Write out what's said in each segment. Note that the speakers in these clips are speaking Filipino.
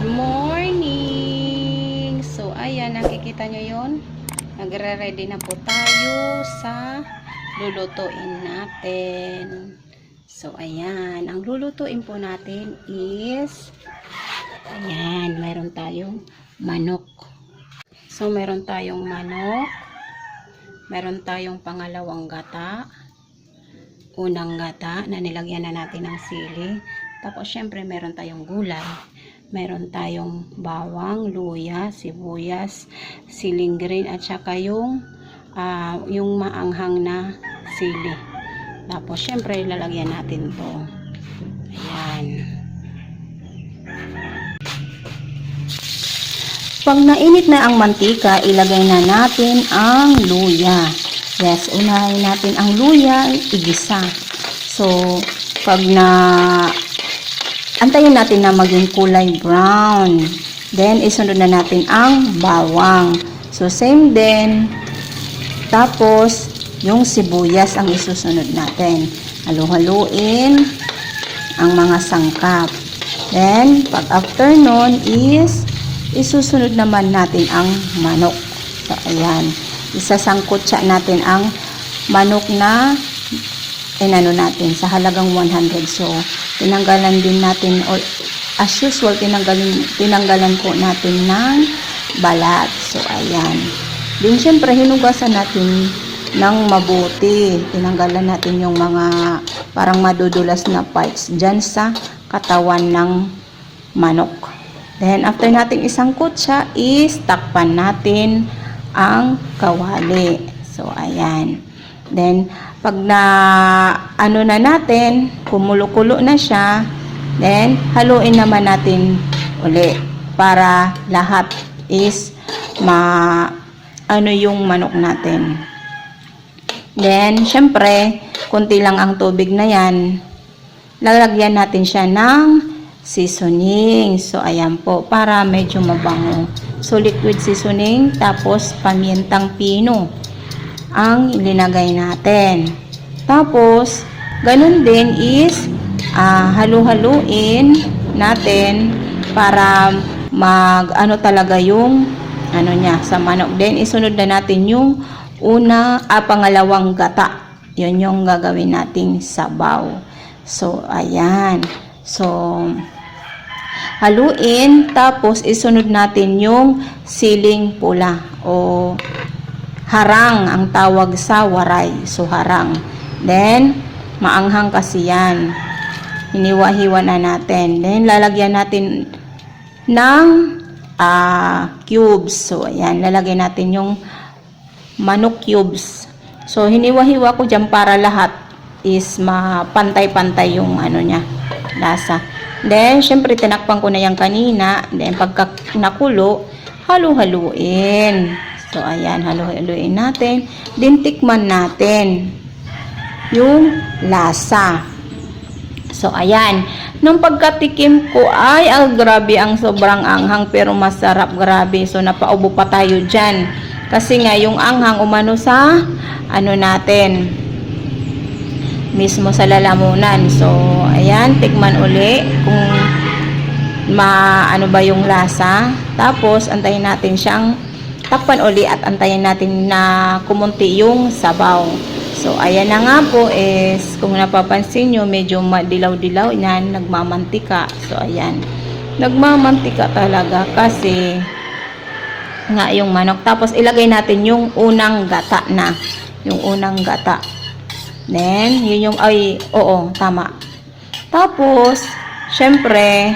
morning! So, ayan, nakikita nyo yun. Nagre-ready na po tayo sa lulutuin natin. So, ayan. Ang lulutuin po natin is, ayan, mayroon tayong manok. So, mayroon tayong manok. Mayroon tayong pangalawang gata. Unang gata na nilagyan na natin ng sili. Tapos, syempre, meron tayong gulay. Meron tayong bawang, luya, sibuyas, siling green, at saka yung maanghang na sili. Tapos, syempre, lalagyan natin to. Ayan. Pag nainit na ang mantika, ilagay na natin ang luya. Yes, unahin natin ang luya, igisa. So, pag antayin natin na maging kulay brown. Then, isunod na natin ang bawang. So, same din. Tapos, yung sibuyas ang isusunod natin. Halo-haluin ang mga sangkap. Then, pag after nun is, isusunod naman natin ang manok. So, ayan. Isasangkot siya natin ang manok na inano natin sa halagang 100. So, tinanggalan din natin, or as usual, tinanggalan po natin ng balat. So, ayan. Din, syempre, hinugasan natin ng mabuti. Tinanggalan natin yung mga parang madudulas na parts dyan sa katawan ng manok. Then, after nating isangkot siya, is takpan natin ang kawali. So, ayan. Then, pag ano na natin, kumulo-kulo na siya, then, haluin naman natin uli para lahat is ano yung manok natin. Then, syempre, konti lang ang tubig na yan. Lalagyan natin siya ng seasoning. So, ayan po, para medyo mabango. So, liquid seasoning, tapos pamientang pino ang linagay natin. Tapos, ganun din is halu-haluin natin para ano talaga yung ano niya sa manok. Then, isunod na natin yung pangalawang gata. Yun yung gagawin nating sabaw. So, ayan. So, haluin, tapos isunod natin yung siling pula o harang ang tawag sa waray. So, harang. Then, maanghang kasi yan. Hiniwa-hiwa na natin. Then, lalagyan natin ng cubes. So, ayan. Lalagyan natin yung manok cubes. So, hiniwa-hiwa ko dyan para lahat is mapantay-pantay yung ano niya, lasa. Then, syempre, tinakpan ko na yan kanina. Then, pagka nakulo, halu-haluin. So, ayan, halu-haluin natin. Then, tikman natin yung lasa. So, ayan. Nung pagkatikim ko, ay, grabe, ang sobrang anghang, pero masarap, grabe. So, napaubo pa tayo dyan. Kasi nga, yung anghang umano sa, ano natin, mismo sa lalamunan. So, ayan, tikman uli kung ano ba yung lasa. Tapos, antayin natin siyang takpan uli at antayin natin na kumunti yung sabaw. So, ayan na nga po is, kung napapansin nyo, medyo madilaw-dilaw yan, nagmamantika. So, ayan. Nagmamantika talaga kasi nga yung manok. Tapos, ilagay natin yung unang gata na. Yung unang gata. Then, yun yung, oo, tama. Tapos, syempre,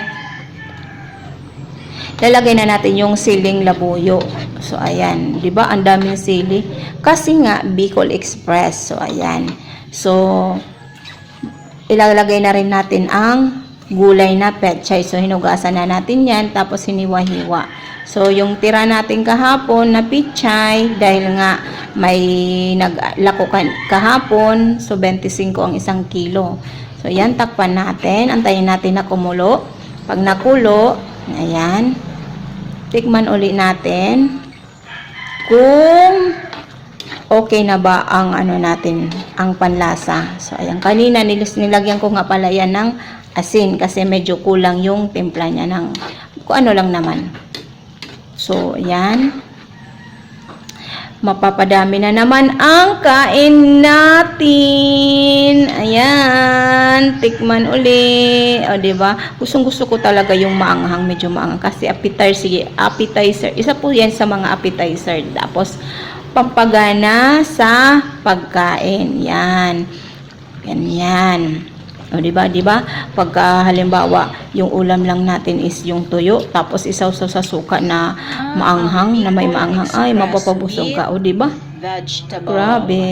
lalagay na natin yung siling labuyo. So, ayan. Diba? Ang daming sili. Kasi nga, Bicol Express. So, ayan. So, ilalagay na rin natin ang gulay na pechay. So, hinugasan na natin yan. Tapos, hiniwa-hiwa. So, yung tira natin kahapon na pechay, dahil nga may naglako kahapon, so 25 ang 1 kilo. So, yan, takpan natin. Antayin natin na kumulo. Pag nakulo, ayan, tikman uli natin kung okay na ba ang ano natin, ang panlasa. So, ayan, kanina nilagyan ko nga pala yan ng asin kasi medyo kulang yung timpla niya ng kung ano lang naman. So, yan. Mapapadami na naman ang kain natin. Ayan, tikman uli. O, diba? Gustong-gusto ko talaga yung maanghang, medyo maanghang. Kasi appetizer. Isa po yan sa mga appetizer. Tapos, pampagana sa pagkain. Yan. Ganyan. O, diba? Diba? Pagka halimbawa, yung ulam lang natin is yung tuyo, tapos isawsaw sa suka na maanghang, na may maanghang, ay, mapapabusog ka. O, diba? Vegetable. Grabe.